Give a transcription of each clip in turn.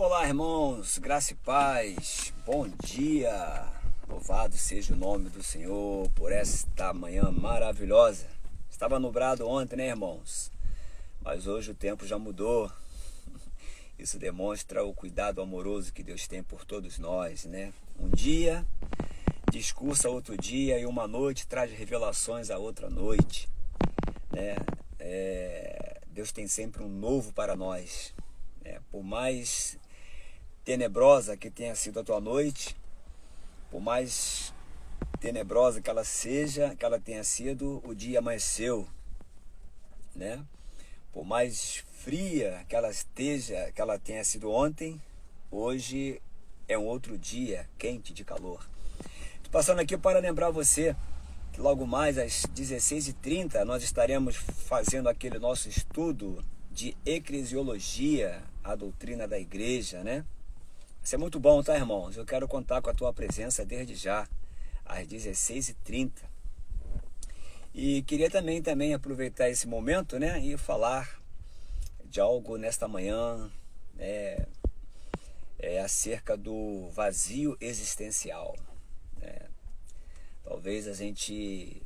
Olá, irmãos, graça e paz, bom dia, louvado seja o nome do Senhor por esta manhã maravilhosa. Estava nublado ontem, né, irmãos? Mas hoje o tempo já mudou. Isso demonstra o cuidado amoroso que Deus tem por todos nós, né? Um dia discursa outro dia e uma noite traz revelações a outra noite, né? Deus tem sempre um novo para nós, né? Por mais tenebrosa que tenha sido a tua noite, por mais tenebrosa que ela seja, que ela tenha sido, o dia amanheceu, né? Por mais fria que ela esteja, que ela tenha sido ontem, hoje é um outro dia quente de calor. Estou passando aqui para lembrar você que logo mais às 16h30 nós estaremos fazendo aquele nosso estudo de eclesiologia, a doutrina da igreja, né? Isso é muito bom, tá, irmãos? Eu quero contar com a tua presença desde já, às 16h30. E queria também aproveitar esse momento, né, e falar de algo nesta manhã, acerca do vazio existencial, né? Talvez a gente...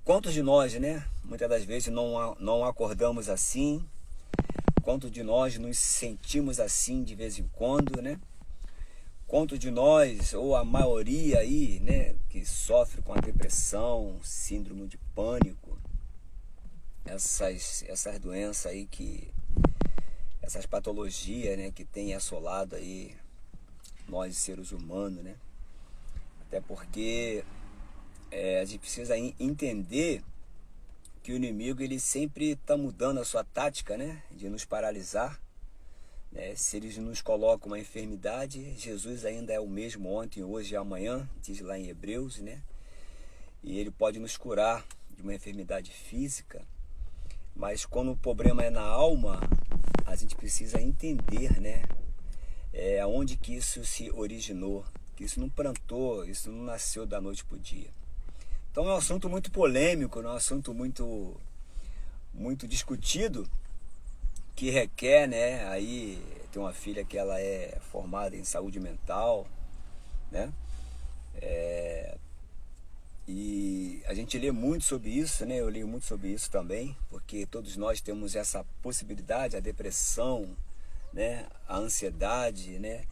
Quantos de nós, né, muitas das vezes não acordamos assim? Quantos de nós nos sentimos assim de vez em quando, né? Quantos de nós, ou a maioria aí, né, que sofre com a depressão, síndrome de pânico, essas doenças aí essas patologias, né, que tem assolado aí nós seres humanos, né? Até porque a gente precisa entender que o inimigo ele sempre está mudando a sua tática, né, de nos paralisar. Se eles nos colocam uma enfermidade, Jesus ainda é o mesmo ontem, hoje e amanhã, diz lá em Hebreus, né? E ele pode nos curar de uma enfermidade física, mas quando o problema é na alma, a gente precisa entender, né? Aonde que isso se originou, que isso não plantou, isso não nasceu da noite para o dia. Então é um assunto muito polêmico, é um assunto muito discutido, que requer, né, aí tem uma filha que ela é formada em saúde mental, né, e a gente lê muito sobre isso, né, eu leio muito sobre isso também, porque todos nós temos essa possibilidade, a depressão, né, a ansiedade, né,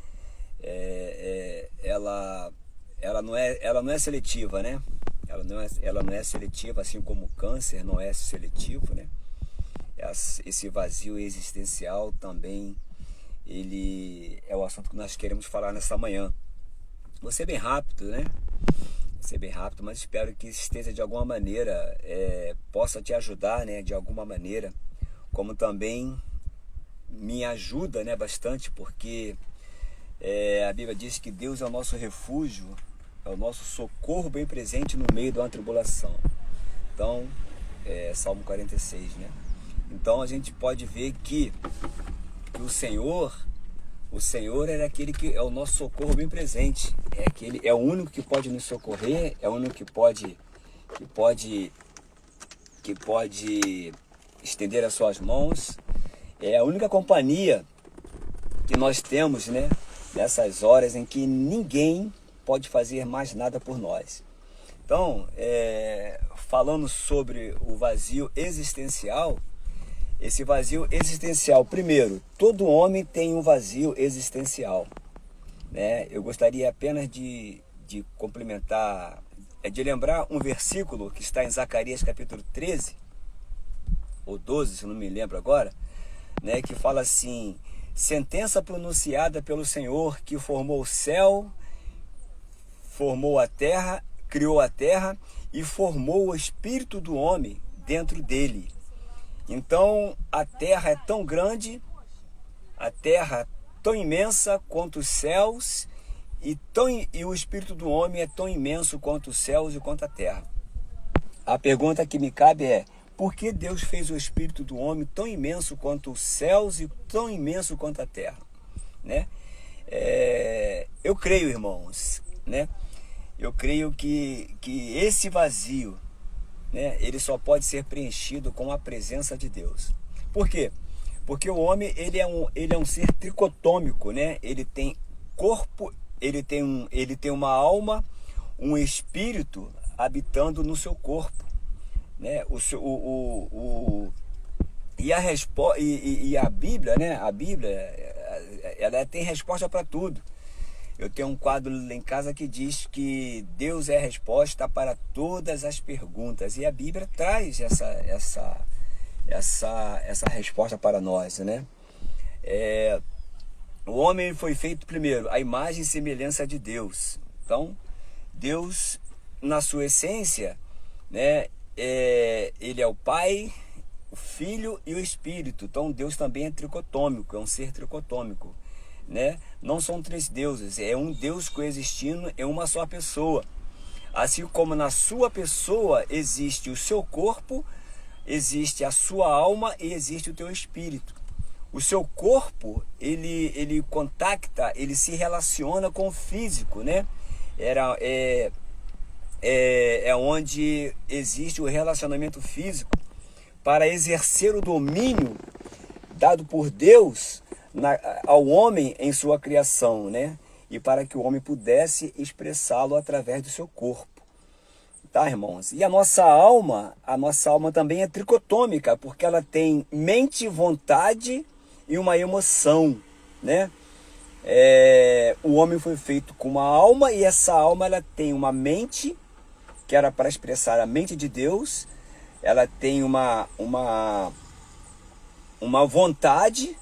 ela não é seletiva, né, ela não é seletiva, assim como o câncer não é seletivo, né. Esse vazio existencial também, ele é o assunto que nós queremos falar nessa manhã. Vou ser bem rápido, né? Vou ser bem rápido, mas espero que esteja de alguma maneira, possa te ajudar, né? De alguma maneira, como também me ajuda, né? Bastante, porque a Bíblia diz que Deus é o nosso refúgio, é o nosso socorro bem presente no meio de uma tribulação. Então, Salmo 46, né? Então a gente pode ver que o Senhor é aquele que é o nosso socorro bem presente. É o único que pode nos socorrer, é o único que pode estender as suas mãos. É a única companhia que nós temos, né, nessas horas em que ninguém pode fazer mais nada por nós. Então, falando sobre o vazio existencial, esse vazio existencial, primeiro, todo homem tem um vazio existencial, né? Eu gostaria apenas de complementar, de lembrar um versículo que está em Zacarias capítulo 13, ou 12, se não me lembro agora, né? Que fala assim: sentença pronunciada pelo Senhor que formou o céu, formou a terra, criou a terra e formou o espírito do homem dentro dele. Então a terra é tão grande, a terra tão imensa quanto os céus, e o espírito do homem é tão imenso quanto os céus e quanto a terra. A pergunta que me cabe é: por que Deus fez o espírito do homem tão imenso quanto os céus e tão imenso quanto a terra, né? Eu creio, irmãos, né? Eu creio que esse vazio, né, ele só pode ser preenchido com a presença de Deus. Por quê? Porque o homem, ele é um ser tricotômico, né? Ele tem corpo, ele tem uma alma, um espírito habitando no seu corpo, né? E a resposta, e a Bíblia, né? A Bíblia, ela tem resposta para tudo. Eu tenho um quadro lá em casa que diz que Deus é a resposta para todas as perguntas. E a Bíblia traz essa resposta para nós, né? O homem foi feito primeiro à imagem e semelhança de Deus. Então, Deus, na sua essência, né? Ele é o Pai, o Filho e o Espírito. Então, Deus também é tricotômico, é um ser tricotômico, né? Não são três deuses, é um Deus coexistindo em uma só pessoa. Assim como na sua pessoa existe o seu corpo, existe a sua alma e existe o teu espírito. O seu corpo, ele contacta, ele se relaciona com o físico, né? É onde existe o relacionamento físico para exercer o domínio dado por Deus ao homem em sua criação, né? E para que o homem pudesse expressá-lo através do seu corpo. Tá, irmãos? E a nossa alma também é tricotômica, porque ela tem mente, vontade e uma emoção, né? O homem foi feito com uma alma, e essa alma ela tem uma mente, que era para expressar a mente de Deus, ela tem uma vontade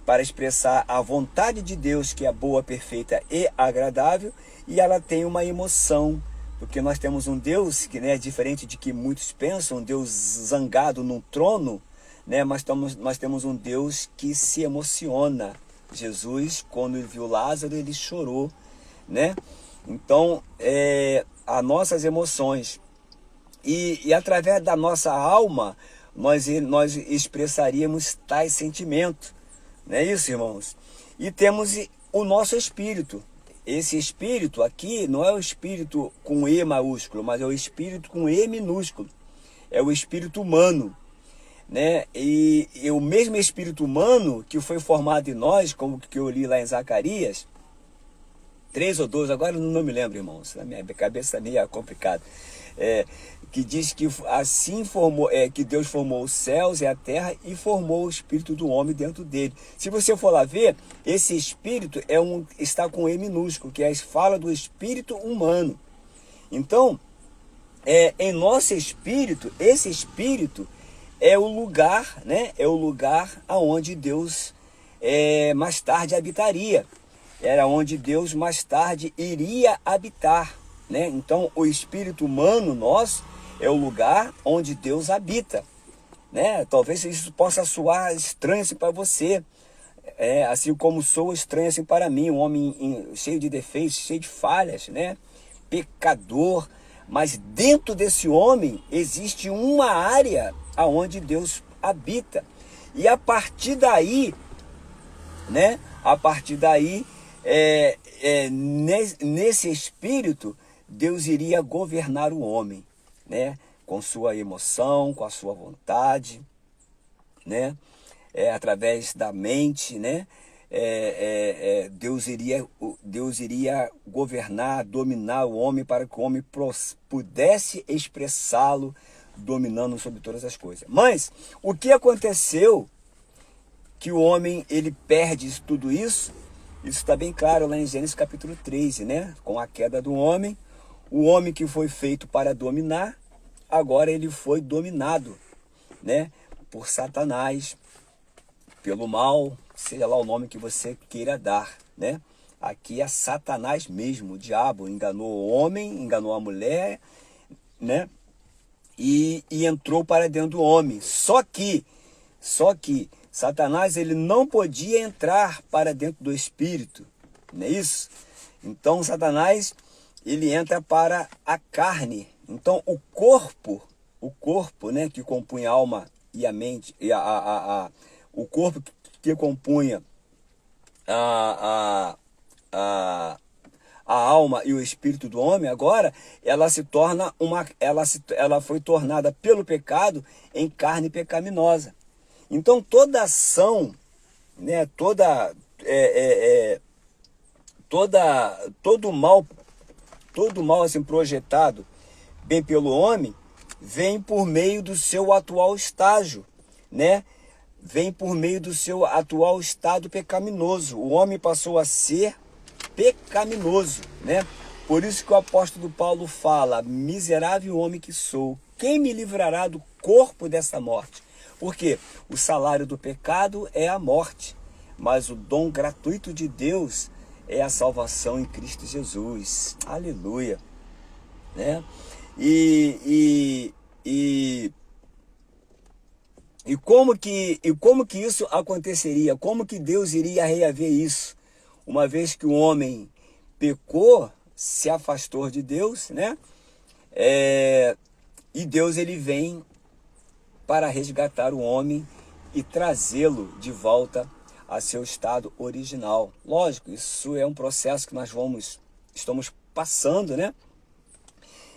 para expressar a vontade de Deus, que é boa, perfeita e agradável, e ela tem uma emoção, porque nós temos um Deus que, né, diferente de que muitos pensam, um Deus zangado num trono, né, mas nós temos um Deus que se emociona. Jesus, quando ele viu Lázaro, ele chorou, né? Então, as nossas emoções, e através da nossa alma, nós expressaríamos tais sentimentos. Não é isso, irmãos? E temos o nosso espírito. Esse espírito aqui não é o espírito com E maiúsculo, mas é o espírito com E minúsculo. É o espírito humano, né? E o mesmo espírito humano que foi formado em nós, como que eu li lá em Zacarias 3 ou 12, agora não me lembro, irmãos. Na minha cabeça está meio complicado. Que diz que assim que Deus formou os céus e a terra e formou o espírito do homem dentro dele. Se você for lá ver, esse espírito está com E minúsculo, que fala do espírito humano. Então, em nosso espírito, esse espírito é o lugar, né? É o lugar aonde Deus mais tarde habitaria. Era onde Deus mais tarde iria habitar, né? Então, o espírito humano nosso é o lugar onde Deus habita, né? Talvez isso possa soar estranho assim para você, assim como soa estranho assim para mim, um homem cheio de defeitos, cheio de falhas, né? Pecador, mas dentro desse homem existe uma área aonde Deus habita. E a partir daí, né? A partir daí, nesse espírito, Deus iria governar o homem, né? Com sua emoção, com a sua vontade, né? Através da mente, né? Deus iria governar, dominar o homem para que o homem pudesse expressá-lo, dominando sobre todas as coisas. Mas o que aconteceu que o homem ele perde tudo isso? Isso está bem claro lá em Gênesis capítulo 13, né? Com a queda do homem, o homem que foi feito para dominar, agora ele foi dominado, né? Por Satanás, pelo mal, seja lá o nome que você queira dar, né? Aqui é Satanás mesmo, o diabo enganou o homem, enganou a mulher, né? E entrou para dentro do homem. Só que Satanás ele não podia entrar para dentro do espírito, não é isso? Então Satanás ele entra para a carne. Então o corpo, né, que compunha a alma e a mente, e o corpo que compunha a alma e o espírito do homem, agora ela se torna ela foi tornada pelo pecado em carne pecaminosa. Então toda ação, né, todo mal assim projetado bem pelo homem vem por meio do seu atual estágio, né? Vem por meio do seu atual estado pecaminoso. O homem passou a ser pecaminoso, né? Por isso que o apóstolo Paulo fala: miserável homem que sou, quem me livrará do corpo dessa morte? Porque o salário do pecado é a morte, mas o dom gratuito de Deus é a salvação em Cristo Jesus. Aleluia, né? E como que isso aconteceria? Como que Deus iria reaver isso? Uma vez que o homem pecou, se afastou de Deus, né? E Deus ele vem para resgatar o homem e trazê-lo de volta a seu estado original. Lógico, isso é um processo que nós estamos passando, né?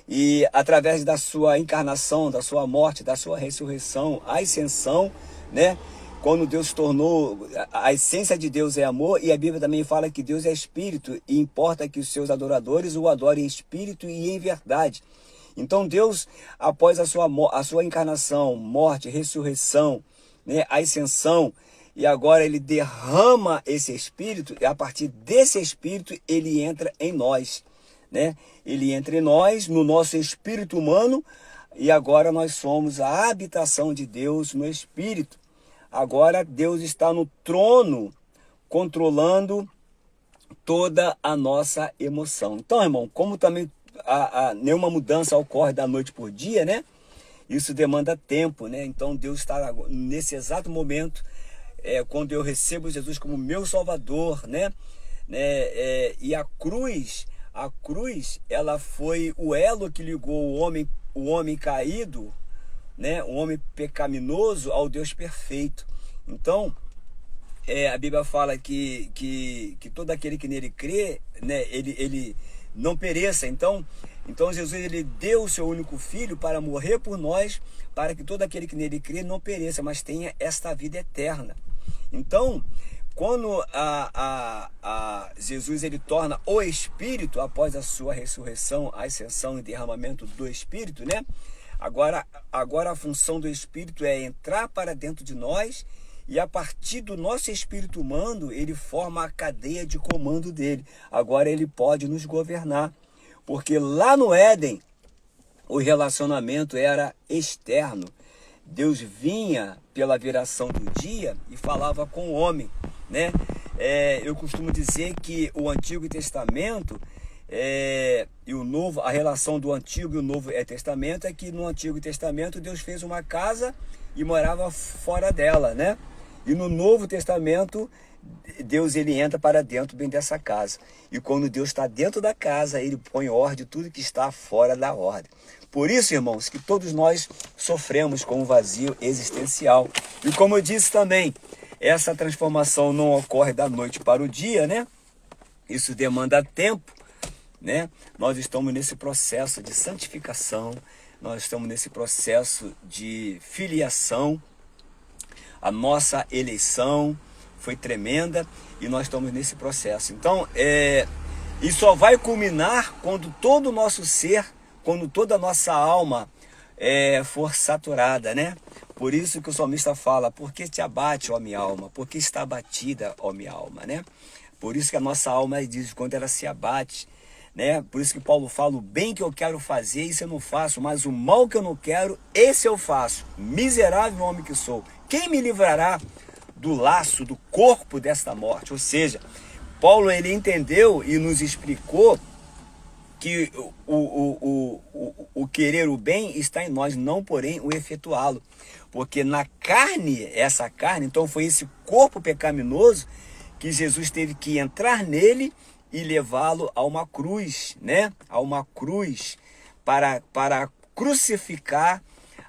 E através da sua encarnação, da sua morte, da sua ressurreição, a ascensão, né? Quando Deus tornou, a essência de Deus é amor, e a Bíblia também fala que Deus é espírito, e importa que os seus adoradores o adorem em espírito e em verdade. Então Deus, após a sua encarnação, morte, ressurreição, né, a ascensão, e agora ele derrama esse espírito, e a partir desse espírito ele entra em nós, né? Ele entra em nós, no nosso espírito humano, e agora nós somos a habitação de Deus no espírito. Agora Deus está no trono, controlando toda a nossa emoção. Então, irmão, como também nenhuma mudança ocorre da noite por dia, né? Isso demanda tempo, né? Então Deus está nesse exato momento, quando eu recebo Jesus como meu Salvador, né? E a cruz, ela foi o elo que ligou o homem caído, né? O homem pecaminoso ao Deus perfeito. Então, a Bíblia fala que todo aquele que nele crê, né? Ele não pereça. Então Jesus ele deu o seu único filho para morrer por nós, para que todo aquele que nele crê não pereça, mas tenha esta vida eterna. Então, quando Jesus ele torna o Espírito, após a sua ressurreição, a ascensão e derramamento do Espírito, né? Agora a função do Espírito é entrar para dentro de nós, e a partir do nosso espírito humano, ele forma a cadeia de comando dele. Agora ele pode nos governar, porque lá no Éden, o relacionamento era externo. Deus vinha pela viração do dia e falava com o homem, né? Eu costumo dizer que o Antigo Testamento e o Novo, a relação do Antigo e o Novo Testamento é que no Antigo Testamento Deus fez uma casa e morava fora dela, né? E no Novo Testamento Deus ele entra para dentro bem dessa casa. E quando Deus está dentro da casa, ele põe ordem de tudo que está fora da ordem. Por isso, irmãos, que todos nós sofremos com um vazio existencial. E como eu disse também, essa transformação não ocorre da noite para o dia, né? Isso demanda tempo, né? Nós estamos nesse processo de santificação, nós estamos nesse processo de filiação. A nossa eleição foi tremenda e nós estamos nesse processo. Então, e só vai culminar quando todo o nosso ser, quando toda a nossa alma for saturada, né? Por isso que o salmista fala: por que te abate, ó minha alma? Por que está abatida, ó minha alma, né? Por isso que a nossa alma diz quando ela se abate, né? Por isso que Paulo fala: o bem que eu quero fazer, isso eu não faço, mas o mal que eu não quero, esse eu faço. Miserável homem que sou, quem me livrará do laço, do corpo desta morte? Ou seja, Paulo ele entendeu e nos explicou que o querer o bem está em nós, não porém o efetuá-lo. Porque na carne, essa carne, então foi esse corpo pecaminoso que Jesus teve que entrar nele e levá-lo a uma cruz, né? A uma cruz para crucificar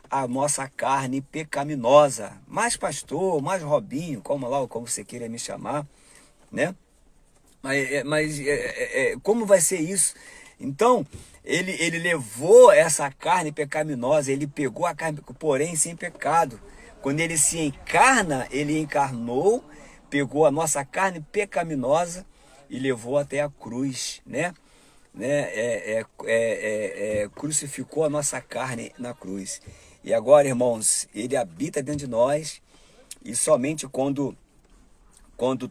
a nossa carne pecaminosa. Mais pastor, mais Robinho, como você queira me chamar, né? Mas como vai ser isso? Então, ele levou essa carne pecaminosa, ele pegou a carne, porém sem pecado. Quando ele se encarna, ele encarnou, pegou a nossa carne pecaminosa e levou até a cruz, né? Crucificou a nossa carne na cruz. E agora, irmãos, ele habita dentro de nós, e somente quando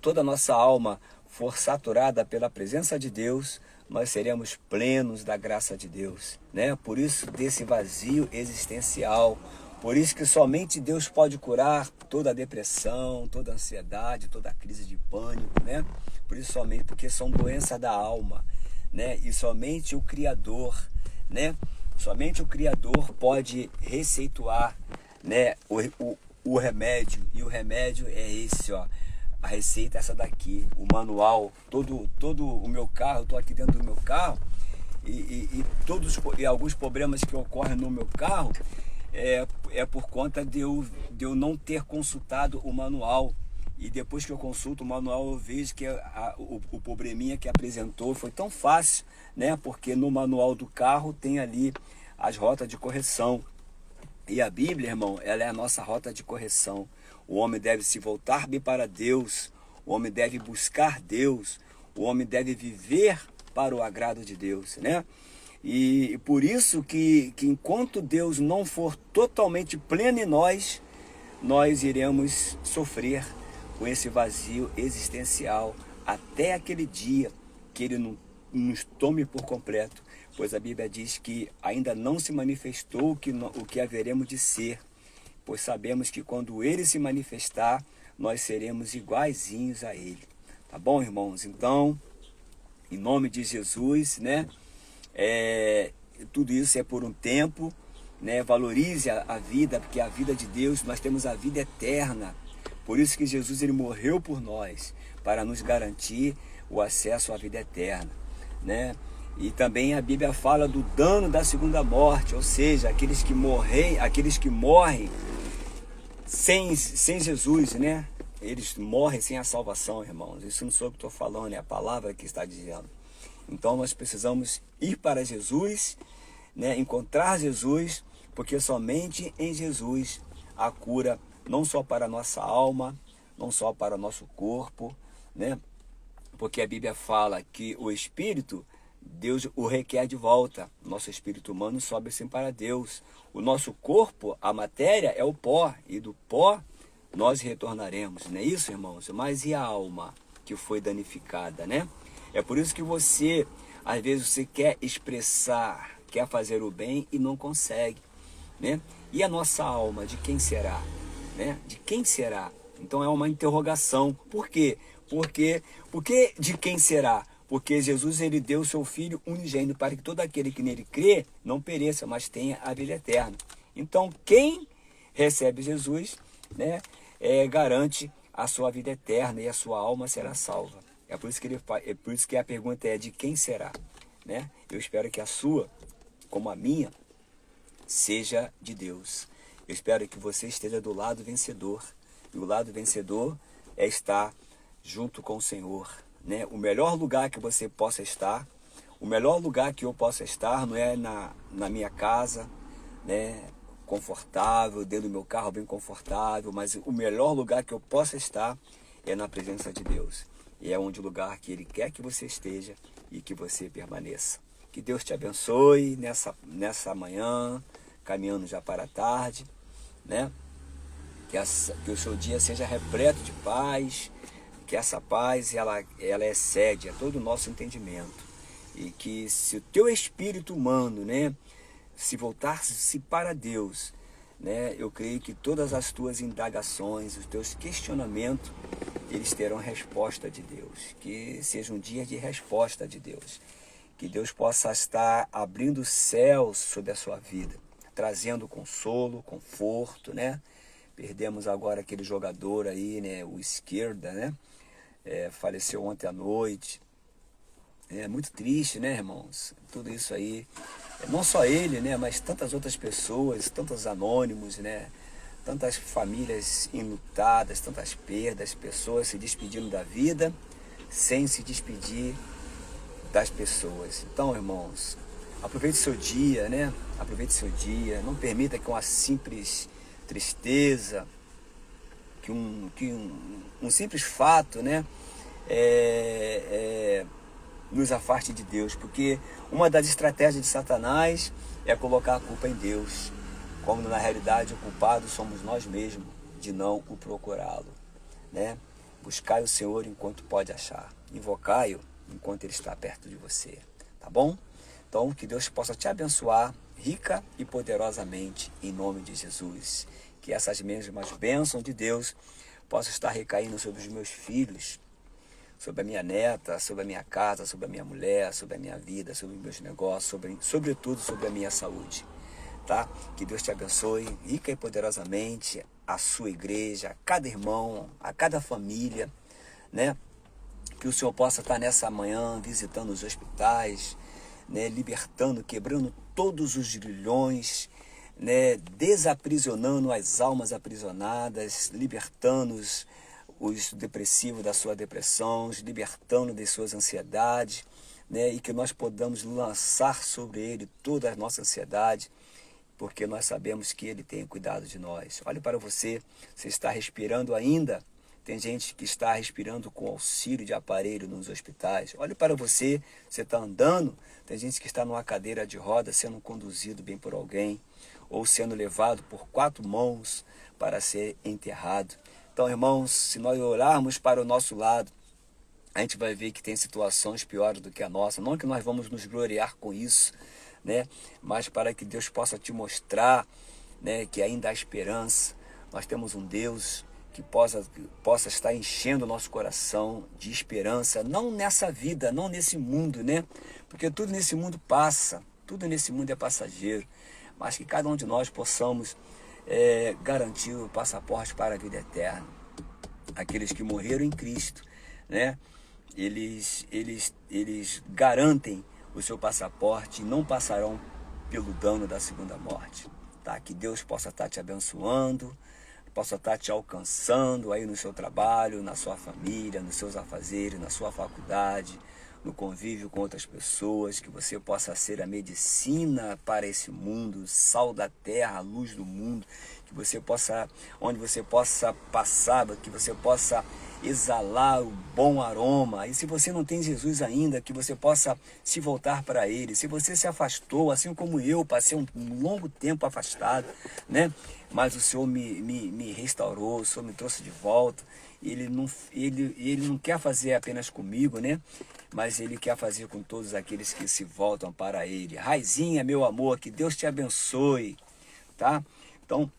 toda a nossa alma for saturada pela presença de Deus, nós seremos plenos da graça de Deus, né? Por isso, desse vazio existencial, por isso que somente Deus pode curar toda a depressão, toda a ansiedade, toda a crise de pânico, né? Por isso somente, porque são doenças da alma, né? E somente o Criador, né? Somente o Criador pode receituar, né? O remédio, e o remédio é esse, ó. A receita é essa daqui, o manual, todo o meu carro, eu estou aqui dentro do meu carro, e alguns problemas que ocorrem no meu carro é por conta de eu não ter consultado o manual. E depois que eu consulto o manual, eu vejo que o probleminha que apresentou foi tão fácil, né? Porque no manual do carro tem ali as rotas de correção. E a Bíblia, irmão, ela é a nossa rota de correção. O homem deve se voltar bem para Deus, o homem deve buscar Deus, o homem deve viver para o agrado de Deus, né? E por isso que enquanto Deus não for totalmente pleno em nós, nós iremos sofrer com esse vazio existencial até aquele dia que Ele nos tome por completo, pois a Bíblia diz que ainda não se manifestou o que haveremos de ser, pois sabemos que quando Ele se manifestar, nós seremos iguaizinhos a Ele. Tá bom, irmãos? Então, em nome de Jesus, né? Tudo isso é por um tempo, né? Valorize a vida, porque a vida de Deus, nós temos a vida eterna. Por isso que Jesus, ele morreu por nós, para nos garantir o acesso à vida eterna, né? E também a Bíblia fala do dano da segunda morte, ou seja, aqueles que morrem sem Jesus, né? Eles morrem sem a salvação, irmãos. Isso não sou eu que estou falando, é a palavra que está dizendo. Então nós precisamos ir para Jesus, né? Encontrar Jesus, porque somente em Jesus há cura, não só para a nossa alma, não só para o nosso corpo, né? Porque a Bíblia fala que o Espírito, Deus o requer de volta. Nosso espírito humano sobe assim para Deus. O nosso corpo, a matéria, é o pó, e do pó nós retornaremos, não é isso, irmãos? Mas e a alma que foi danificada, né? É por isso que você, às vezes, você quer expressar, quer fazer o bem e não consegue, né? E a nossa alma, de quem será? Né? De quem será? Então é uma interrogação. Por quê? Porque de quem será? Porque Jesus, ele deu o seu Filho unigênito para que todo aquele que nele crê não pereça, mas tenha a vida eterna. Então, quem recebe Jesus, né, garante a sua vida eterna e a sua alma será salva. É por isso que a pergunta é: de quem será? Né? Eu espero que a sua, como a minha, seja de Deus. Eu espero que você esteja do lado vencedor. E o lado vencedor é estar junto com o Senhor, né? O melhor lugar que você possa estar, o melhor lugar que eu possa estar não é na minha casa, né? Confortável, dentro do meu carro bem confortável, mas o melhor lugar que eu possa estar é na presença de Deus. E é onde o lugar que Ele quer que você esteja e que você permaneça. Que Deus te abençoe nessa manhã, caminhando já para a tarde, né? Que o seu dia seja repleto de paz, que essa paz ela excede a todo o nosso entendimento. E que se o teu espírito humano, né, se voltar-se para Deus, né, eu creio que todas as tuas indagações, os teus questionamentos, eles terão resposta de Deus. Que seja um dia de resposta de Deus. Que Deus possa estar abrindo céus sobre a sua vida, trazendo consolo, conforto, né? Perdemos agora aquele jogador aí, né? O Esquerda, né? Faleceu ontem à noite. É muito triste, né, irmãos? Tudo isso aí. Não só ele, né? Mas tantas outras pessoas, tantos anônimos, né? Tantas famílias enlutadas, tantas perdas, pessoas se despedindo da vida sem se despedir das pessoas. Então, irmãos, aproveite seu dia, né? Aproveite seu dia. Não permita que uma simples tristeza, um simples fato, né, nos afaste de Deus, porque uma das estratégias de Satanás é colocar a culpa em Deus, quando na realidade o culpado somos nós mesmos de não o procurá-lo, né? Buscai o Senhor enquanto pode achar, invocai-o enquanto ele está perto de você, tá bom? Então que Deus possa te abençoar rica e poderosamente em nome de Jesus, que essas mesmas bênçãos de Deus possam estar recaindo sobre os meus filhos, sobre a minha neta, sobre a minha casa, sobre a minha mulher, sobre a minha vida, sobre os meus negócios, sobretudo sobre a minha saúde, tá? Que Deus te abençoe rica e poderosamente, a sua igreja, a cada irmão, a cada família, né? Que o Senhor possa estar nessa manhã visitando os hospitais, né? Libertando, quebrando todos os grilhões, né? Desaprisionando as almas aprisionadas, libertando os depressivos da sua depressão, libertando de suas ansiedades, né? E que nós podamos lançar sobre ele toda a nossa ansiedade, porque nós sabemos que ele tem cuidado de nós. Olhe para você, você está respirando ainda? Tem gente que está respirando com auxílio de aparelho nos hospitais. Olhe para você, você está andando? Tem gente que está numa cadeira de roda sendo conduzido bem por alguém, ou sendo levado por 4 mãos para ser enterrado. Então, irmãos, se nós olharmos para o nosso lado, a gente vai ver que tem situações piores do que a nossa. Não que nós vamos nos gloriar com isso, né? Mas para que Deus possa te mostrar, né, que ainda há esperança. Nós temos um Deus que possa estar enchendo o nosso coração de esperança, não nessa vida, não nesse mundo, né? Porque tudo nesse mundo passa, tudo nesse mundo é passageiro, mas que cada um de nós possamos garantir o passaporte para a vida eterna. Aqueles que morreram em Cristo, né? Eles garantem o seu passaporte e não passarão pelo dano da segunda morte, tá? Que Deus possa estar te abençoando, possa estar te alcançando aí no seu trabalho, na sua família, nos seus afazeres, na sua faculdade, no convívio com outras pessoas, que você possa ser a medicina para esse mundo, sal da terra, luz do mundo, que você possa, onde você possa passar, que você possa exalar o bom aroma. E se você não tem Jesus ainda, que você possa se voltar para Ele. Se você se afastou, assim como eu, passei um longo tempo afastado, né? Mas o Senhor me restaurou, o Senhor me trouxe de volta. Ele não quer fazer apenas comigo, né? Mas Ele quer fazer com todos aqueles que se voltam para Ele. Raizinha, meu amor, que Deus te abençoe, tá? Então,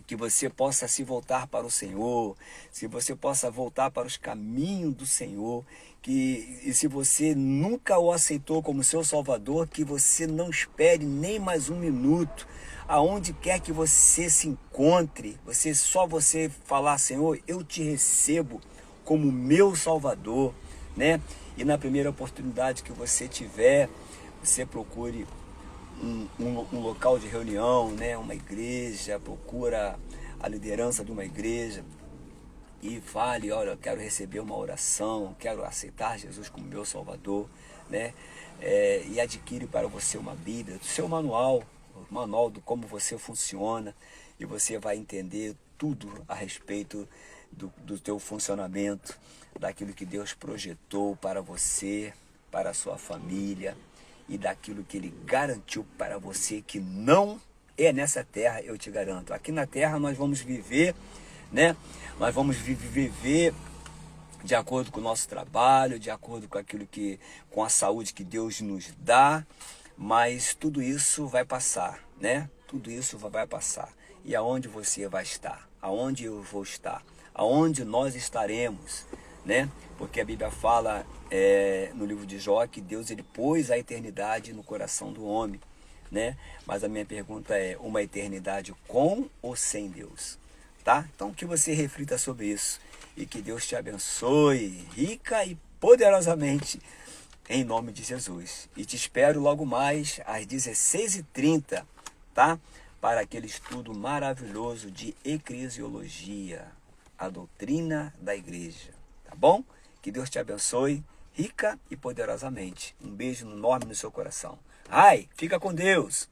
que você possa se voltar para o Senhor, se você possa voltar para os caminhos do Senhor, e se você nunca o aceitou como seu Salvador, que você não espere nem mais um minuto, aonde quer que você se encontre, só você falar: Senhor, eu te recebo como meu Salvador, né? E na primeira oportunidade que você tiver, você procure um local de reunião, né? Uma igreja, procura a liderança de uma igreja e fale: olha, eu quero receber uma oração, quero aceitar Jesus como meu Salvador, né? E adquire para você uma Bíblia, o seu manual, o manual de como você funciona, e você vai entender tudo a respeito do teu funcionamento, daquilo que Deus projetou para você, para a sua família, e daquilo que Ele garantiu para você, que não é nessa terra, eu te garanto. Aqui na terra nós vamos viver, né? Nós vamos viver de acordo com o nosso trabalho, de acordo com com a saúde que Deus nos dá, mas tudo isso vai passar, né? Tudo isso vai passar. E aonde você vai estar? Aonde eu vou estar? Aonde nós estaremos, né? Porque a Bíblia fala no livro de Jó que Deus ele pôs a eternidade no coração do homem, né? Mas a minha pergunta é: uma eternidade com ou sem Deus? Tá? Então que você reflita sobre isso e que Deus te abençoe rica e poderosamente em nome de Jesus. E te espero logo mais às 16h30, tá? Para aquele estudo maravilhoso de eclesiologia, a doutrina da igreja, tá bom? Que Deus te abençoe rica e poderosamente. Um beijo enorme no seu coração. Ai, fica com Deus!